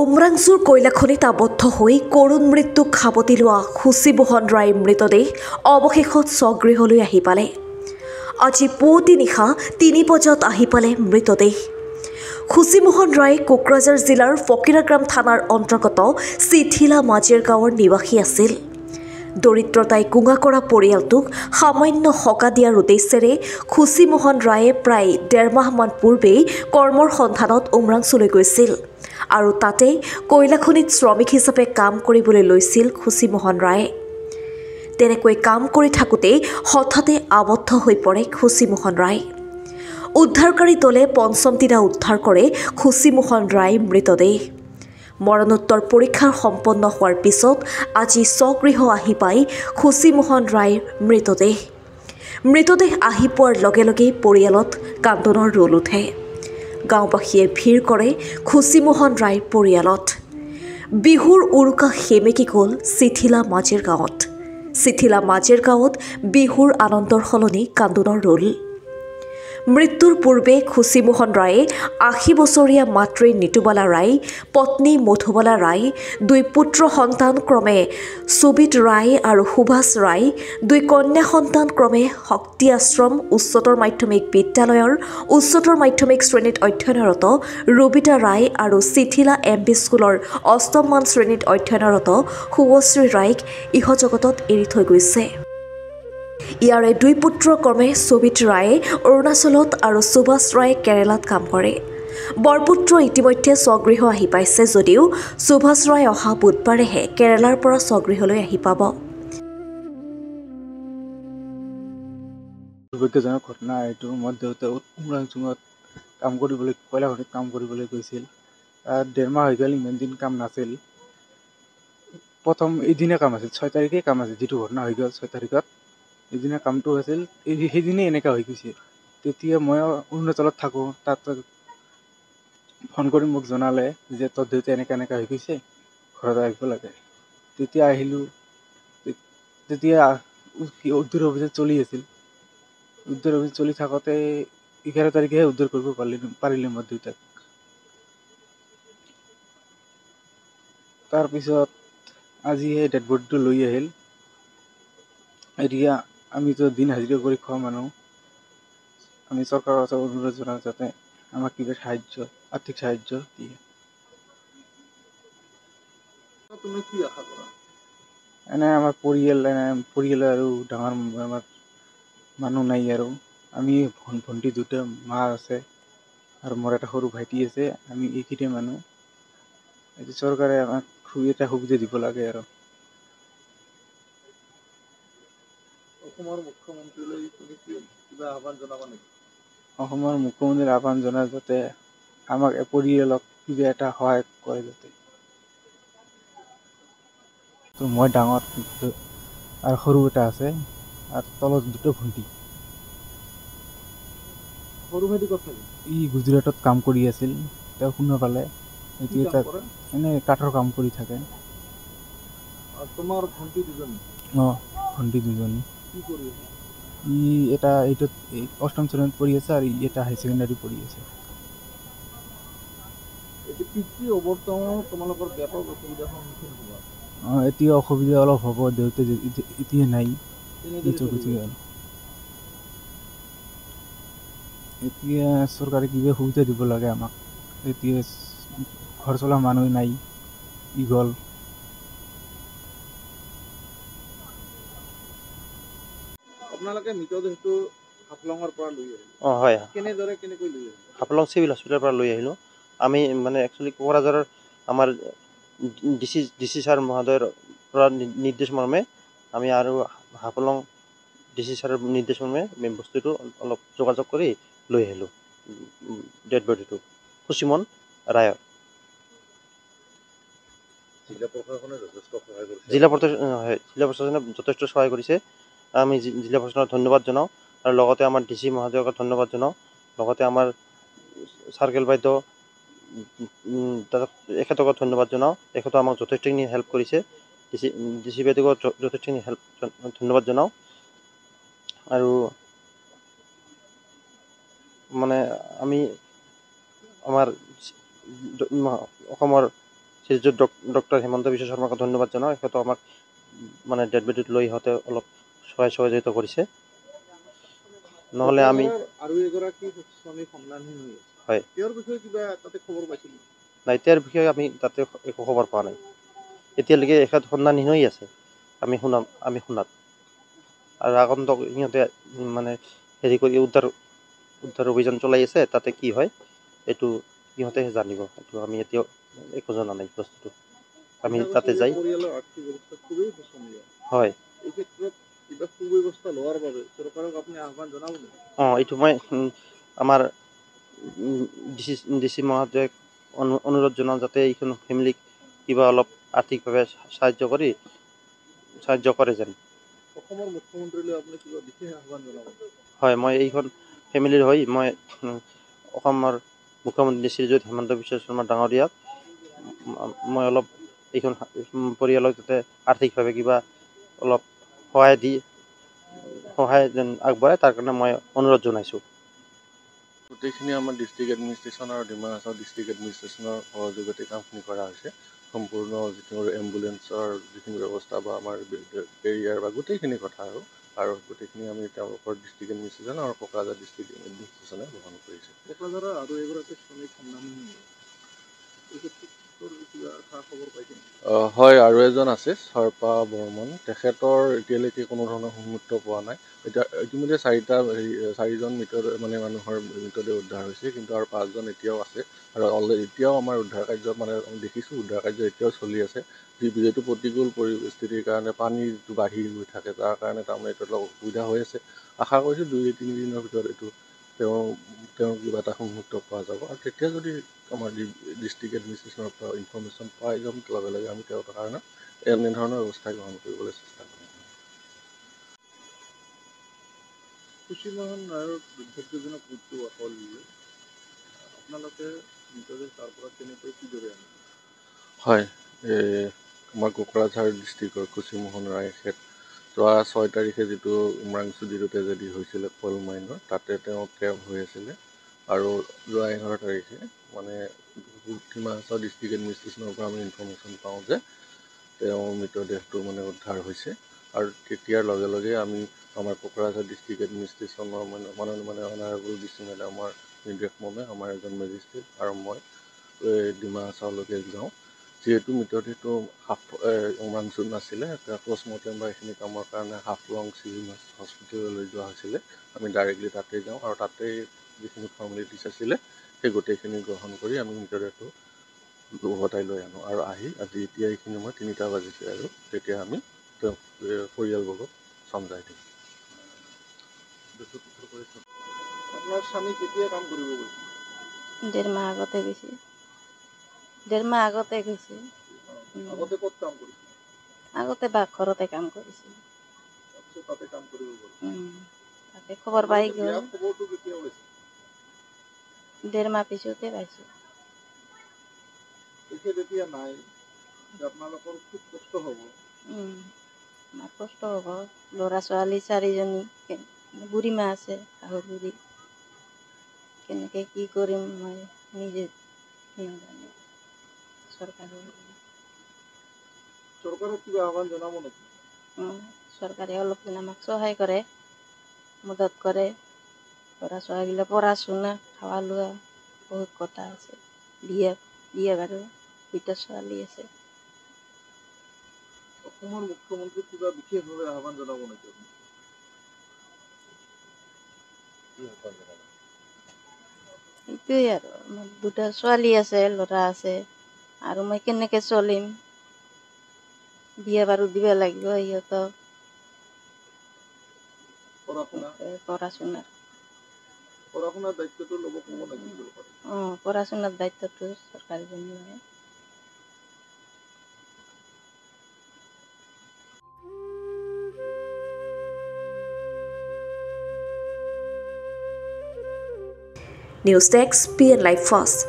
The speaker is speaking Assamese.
উমৰাংচুৰ কয়লাখনিত আবদ্ধ হৈ কৰুণ মৃত্যুক সাৱটি লোৱা খুচিমোহন ৰায়ৰ মৃতদেহ অৱশেষত স্বগৃহলৈ আহি পালে। আজি পুৱতি নিশা ৩ বজাত আহি পালে মৃতদেহ। খুচিমোহন ৰায় কোকৰাঝাৰ জিলাৰ ফকীৰাগ্ৰাম থানাৰ অন্তৰ্গত চিঠিলা মাজেৰ গাঁৱৰ নিবাসী আছিল। দৰিদ্ৰতাই কুঙা কৰা পৰিয়ালটোক সামান্য সকাহ দিয়াৰ উদ্দেশ্যেৰে খুচিমোহন ৰায়ে প্ৰায় ১.৫ মাহমান পূৰ্বেই কৰ্মৰ সন্ধানত উমৰাংচুলৈ গৈছিল আৰু তাতে কয়লাখনিত শ্ৰমিক হিচাপে কাম কৰিবলৈ লৈছিল খুচিমোহন ৰায়ে। তেনেকৈ কাম কৰি থাকোঁতেই হঠাতে আবদ্ধ হৈ পৰে খুচিমোহন ৰায়। উদ্ধাৰকাৰী দলে পঞ্চম দিনা উদ্ধাৰ কৰে খুচিমোহন ৰায়ৰ মৃতদেহ। মৰণোত্তৰ পৰীক্ষা সম্পন্ন হোৱাৰ পিছত আজি স্বগৃহ আহি পাই খুচিমোহন ৰায়ৰ মৃতদেহ। মৃতদেহ আহি পোৱাৰ লগে লগেই পৰিয়ালত কান্দোনৰ ৰোল উঠে। গাঁওবাসীয়ে ভিৰ কৰে খুচিমোহন ৰায়ৰ পৰিয়ালত। বিহুৰ উৰুকা সেমেকি গ'ল চিঠিলা মাজেৰ গাঁৱত। চিঠিলা মাজেৰ গাঁৱত বিহুৰ আনন্দৰ সলনি কান্দোনৰ ৰোল। মৃত্যুৰ পূৰ্বে খুচিমোহন ৰায়ে ৮০ বছৰীয়া মাতৃ নিতুবালা ৰায়, পত্নী মধুবালা ৰায়, ২ পুত্ৰ সন্তান ক্ৰমে সুবিত ৰায় আৰু সুভাষ ৰায়, ২ কন্যা সন্তান ক্ৰমে শক্তি আশ্ৰম উচ্চতৰ মাধ্যমিক বিদ্যালয়ৰ উচ্চতৰ মাধ্যমিক শ্ৰেণীত অধ্যয়নৰত ৰবিতা ৰায় আৰু চিঠিলা MP স্কুলৰ ৮ম মান শ্ৰেণীত অধ্যয়নৰত শুভশ্ৰী ৰায়ক ইহজগতত এৰি থৈ গৈছে। ইয়াৰে ২ পুত্ৰ ক্ৰমে সুবিত ৰায়ে অৰুণাচলত আৰু সুভাষ ৰায়ে কেৰালাত কাম কৰে। বৰপুত্ৰ ইতিমধ্যে স্বগৃহ আহি পাইছে যদিও সুভাষ ৰায় অহা বুধবাৰেহে কেৰালাৰ পৰা স্বগৃহলৈ আহি পাব। দুৰ্ভাগ্যজনক ঘটনা এইটো। মোৰ দেউতাই উমৰাংচুঙত কাম কৰিবলৈ কয়লাখনিত কাম কৰিবলৈ গৈছিল। ১.৫ মাহ হৈ গ'ল, ইমান দিন কাম নাছিল। প্ৰথম এদিনে কাম আছিল, ৬ তাৰিখে কাম আছিল। যিটো ঘটনা হৈ গ'ল ৬ তাৰিখত, এদিনে কামটো আছিল, সেইদিনেই এনেকুৱা হৈ গৈছে। তেতিয়া মই অৰুণাচলত থাকোঁ, তাত ফোন কৰি মোক জনালে যে তোৰ দেউতা এনেকুৱা হৈ গৈছে, ঘৰত আহিব লাগে। তেতিয়া আহিলোঁ। তেতিয়া উদ্ধাৰ অভিযান চলি আছিল। উদ্ধাৰ অভিযান চলি থাকোঁতে ১১ তাৰিখেহে উদ্ধাৰ কৰিব পাৰিলে মোৰ দেউতাক। তাৰপিছত আজি সেই ডেড বডিটো লৈ আহিল। এতিয়া আমিতো দিন হাজিৰা কৰি খোৱা মানুহ, আমি চৰকাৰৰ ওচৰত অনুৰোধ জনাওঁ যাতে আমাক কিবা সাহায্য, আৰ্থিক সাহায্য দিয়ে। তুমি কি আশা কৰা? আমাৰ পৰিয়াল আৰু ডাঙৰ আমাৰ মানুহ নাই আৰু। আমি ভণ্টি দুটা, মা আছে আৰু মোৰ এটা সৰু ভাইটি আছে। আমি এইকেইটা মানুহ। এতিয়া চৰকাৰে আমাক এটা সুবিধা দিব লাগে আৰু। অসমৰ মুখ্যমন্ত্ৰীলৈ তুমি কিবা আহ্বান জনাবা নেকি? অসমৰ মুখ্যমন্ত্ৰীৰ আহ্বান জনাই যাতে আমাক পৰিয়ালক কিবা এটা সহায় কৰে যাতে। তো মই ডাঙৰ আৰু সৰু এটা আছে আৰু তলত 2টা ভণ্টি। সৰু ভাইটি ক'ত থাকে? ই গুজৰাটত কাম কৰি আছিল। তেওঁ শুনা পালে, এতিয়া তাত এনেই কাঠৰ কাম কৰি থাকে। তোমাৰ ভণ্টি দুজনী? ভণ্টি দুজনী। কি কৰি আছে? ই এটা 8ম শ্ৰেণীত পঢ়ি আছে আৰু এটা হাই ছেকেণ্ডাৰী পঢ়ি আছে। এতিয়া পিতৃ অৱৰ্তমানত তোমালোকৰ ব্যাপক অসুবিধাৰ সন্মুখীন হোৱা? এতিয়া অসুবিধা অলপ হ'ব। দেউতা এতিয়া নাই, গুচি গ'ল। এতিয়া চৰকাৰে কিবা সুবিধা দিব লাগে আমাক। এতিয়া ঘৰ চলা মানুহ নাই, গ'ল। আপোনালোকে মৃতদেহটো হাফলঙৰ পৰা লৈ আহিলে? হয়। কেনেকৈ লৈ আহিলে? হাফলং চিভিল হস্পিটেলৰ পৰা লৈ আহিলোঁ। আমি একচুৱেলি কোকৰাঝাৰৰ আমাৰ ডিচি ছাৰ মহোদয়ৰ পৰা নিৰ্দেশ মৰ্মে আমি আৰু হাফলং ডিচি ছাৰৰ নিৰ্দেশ মৰ্মে বস্তুটো অলপ যোগাযোগ কৰি লৈ আহিলোঁ, ডেড বডিটো খুচিমন ৰায়ৰ। জিলা প্ৰশাসনে যথেষ্ট সহায় কৰিছে। আমি জিলা প্ৰশাসনক ধন্যবাদ জনাওঁ আৰু লগতে আমাৰ ডিচি মহোদয়ক ধন্যবাদ জনাওঁ। লগতে আমাৰ চাৰ্কেল বাইদেউ এখেতকো ধন্যবাদ জনাওঁ। এখেতে আমাক যথেষ্টখিনি হেল্প কৰিছে। ডিচি বাইদেউকো যথেষ্টখিনি ধন্যবাদ জনাওঁ। আৰু আমি আমাৰ অসমৰ শ্ৰীযুত ডক্টৰ হিমন্ত বিশ্ব শৰ্মাক ধন্যবাদ জনাওঁ। এখেতে আমাক মানে ডেড বডিত লৈ ইহঁতে অলপ সহায় সহযোগিতা কৰিছে। নহ'লে আমি আৰু এগৰাকী শ্ৰমিক সন্ধানহীন হৈ আছে। হয়, তেওঁৰ বিষয়ে কিবা তাতে খবৰ পাইছিল? নাই, তেওঁৰ বিষয়ে আমি তাতে একো খবৰ পোৱা নাই। এতিয়ালৈকে এখেত সন্ধানহীন হৈ আছে, আমি শুনাত। আৰু আগন্তুক সিহঁতে মানে হেৰি কৰি উদ্ধাৰ অভিযান চলাই আছে। তাতে কি হয় এইটো সিহঁতেহে জানিব। এইটো আমি এতিয়াও একো জনা নাই বস্তুটো। আমি তাতে যাই পৰিয়ালৰ আৰ্থিক অৱস্থা খুবেই শোচনীয়। হয়, এই ক্ষেত্ৰত কিবা সুব্যৱস্থা লোৱাৰ বাবে চৰকাৰক আপুনি আহ্বান জনাব নেকি? এইটো মই আমাৰ ডি চি মহোদয়ক অনুৰোধ জনাওঁ, যাতে এইখন ফেমিলিক কিবা অলপ আৰ্থিকভাৱে সাহায্য কৰে যেন। অসমৰ মুখ্যমন্ত্ৰীলৈ আপুনি কিবা বিশেষ আহ্বান জনাব? হয়, মই এইখন ফেমিলিৰ হৈ মই অসমৰ মুখ্যমন্ত্ৰী শ্ৰীযুত হিমন্ত বিশ্ব শৰ্মা ডাঙৰীয়াক মই অলপ এইখন পৰিয়ালক যাতে আৰ্থিকভাৱে কিবা অলপ সহায় যেন আগবঢ়ায়, তাৰ কাৰণে মই অনুৰোধ জনাইছোঁ। গোটেইখিনি আমাৰ ডিষ্ট্ৰিক্ট এডমিনিষ্ট্ৰেশ্যন আৰু ডিমা হাছাও ডিষ্ট্ৰিক্ট এডমিনিষ্ট্ৰেশ্যনৰ সহযোগতে কামখিনি কৰা হৈছে। সম্পূৰ্ণ যিখিনি এম্বুলেঞ্চৰ যিখিনি ব্যৱস্থা বা আমাৰ কেৰিয়াৰ বা গোটেইখিনি কথা আৰু গোটেইখিনি আমি তেওঁলোকৰ ডিষ্ট্ৰিক্ট এডমিনিষ্ট্ৰেশ্যন আৰু কোকৰাঝাৰ ডিষ্ট্ৰিক্ট এডমিনিষ্ট্ৰেশ্যনে গ্ৰহণ কৰিছে। কোকৰাঝাৰৰ আৰু এগৰাকী শ্ৰমিক সন্ধানহীন এই ক্ষেত্ৰত কিবা খা খবৰ পাইছে? হয়, আৰু এজন আছে সৰ্পা বৰ্মন। তেখেতৰ এতিয়ালৈকে কোনো ধৰণৰ সংযুক্ত পোৱা নাই। ইতিমধ্যে চাৰিজন মানুহৰ মৃতদেহ উদ্ধাৰ হৈছে, কিন্তু আৰু 5জন এতিয়াও আছে। আৰু এতিয়াও আমাৰ উদ্ধাৰ কাৰ্য দেখিছোঁ উদ্ধাৰ কাৰ্য এতিয়াও চলি আছে। যিহেতু প্ৰতিকূল পৰিস্থিতিৰ কাৰণে পানী যিটো বাঢ়ি গৈ থাকে, তাৰ কাৰণে তাৰমানে এইটো অলপ অসুবিধা হৈ আছে। আশা কৰিছোঁ 2-3 দিনৰ ভিতৰত এইটো তেওঁ কিবা এটা সংযুক্ত পোৱা যাব। আৰু তেতিয়া যদি আমাৰ ডিষ্ট্ৰিক্ট এডমিনিষ্ট্ৰেশ্যনৰ পৰা ইনফৰ্মেশ্যন পাই যাম, লগে লগে আমি তেওঁৰ কাৰণে এনেধৰণৰ ব্যৱস্থা গ্ৰহণ কৰিবলৈ চেষ্টা কৰিম। কুশীমোহন ৰায়ৰ দুৰ্ভাগ্যজনক মৃত্যু হ'ল। আপোনালোকে মৃতদেহ তাৰ পৰা কেনেকৈ কিদৰে আনিব? হয়, আমাৰ কোকৰাঝাৰ ডিষ্ট্ৰিক্টৰ কুশীমোহন ৰায় যোৱা 6 তাৰিখে যিটো উমৰাংচুৰিটো ট্ৰেজেডি হৈছিলে কল মাইনৰ, তাতে তেওঁ কেম্প হৈ আছিলে। আৰু যোৱা 11 তাৰিখে মানে ডিমা হাছাও ডিষ্ট্ৰিক্ট এডমিনিষ্ট্ৰেশ্যনৰ পৰা আমি ইনফৰ্মেশ্যন পাওঁ যে তেওঁৰ মৃতদেহটো উদ্ধাৰ হৈছে। আৰু তেতিয়াৰ লগে লগে আমি আমাৰ কোকৰাঝাৰ ডিষ্ট্ৰিক্ট এডমিনিষ্ট্ৰেশ্যনৰ অনাৰেবল ডি চি মেডামৰ নিৰ্দেশ মৰ্মে আমাৰ এজন মেজিষ্ট্ৰেট আৰু মই ডিমা হাছাওলৈকে যাওঁ। যিহেতু মৃতদেহটো উমৰাংচুত নাছিলে, পষ্টমৰ্টেম বা এইখিনি কামৰ কাৰণে হাফলং চিভিল হস্পিটেললৈ যোৱা হৈছিলে। আমি ডাইৰেক্টলি তাতে যাওঁ আৰু তাতেই যিখিনি ফৰ্মেলিটিছ আছিলে সেই গোটেইখিনি গ্ৰহণ কৰি আমি মৃতদেহটো উভতাই লৈ আনো। আৰু আজি এতিয়া এইখিনি সময় 3টা বাজিছে আৰু তেতিয়া আমি তেওঁক পৰিয়ালবৰ্গক চমজাই দিম। আপোনাৰ স্বামী কেতিয়া কাম কৰিব গৈছে? 1.5 মাহ আগতে গৈছে। আগতে ক'ত কাম কৰিছিল? আগতে ঘৰতে কাম কৰিছিল। তাৰপিছত তাতে কাম কৰিব গ'ল। তাতে খবৰ পাই গ'ল। বিয়া খবৰটো কেতিয়া ওলাইছিল? 1.5 মাহ পিছতে পাইছোঁ। তেখেত এতিয়া নাই, আপোনালোকৰ খুব কষ্ট হ'ব। আমাৰ কষ্ট হ'ব। ল'ৰা ছোৱালী 4জনী, বুঢ়ী মা আছে, শাহু বুঢ়ী। কেনেকৈ কি কৰিম মই নিজে নাজানো। চৰকাৰক কিবা আহ্বান জনাব নেকি? চৰকাৰে অলপ আমাক সহায় কৰে, মদত কৰে। ল'ৰা ছোৱালীগিলা পঢ়া শুনা, খোৱা লোৱা বহুত কথা আছে। বিয়া বাৰু 2টা ছোৱালী আছে। অসমৰ মুখ্যমন্ত্ৰীক কিবা বিশেষভাৱে আহ্বান জনাব নেকি? সেইটোৱে আৰু মোৰ 2টা ছোৱালী আছে, ল'ৰা আছে, আৰু মই কেনেকৈ চলিম? বিয়া বাৰু দিব লাগিব সিহঁতক। পঢ়া শুনাৰ দায়িত্বটো ল'ব ক'ব নেকি চৰকাৰে? পঢ়া শুনাৰ দায়িত্বটো চৰকাৰে যেন লয়। News desk PN live first.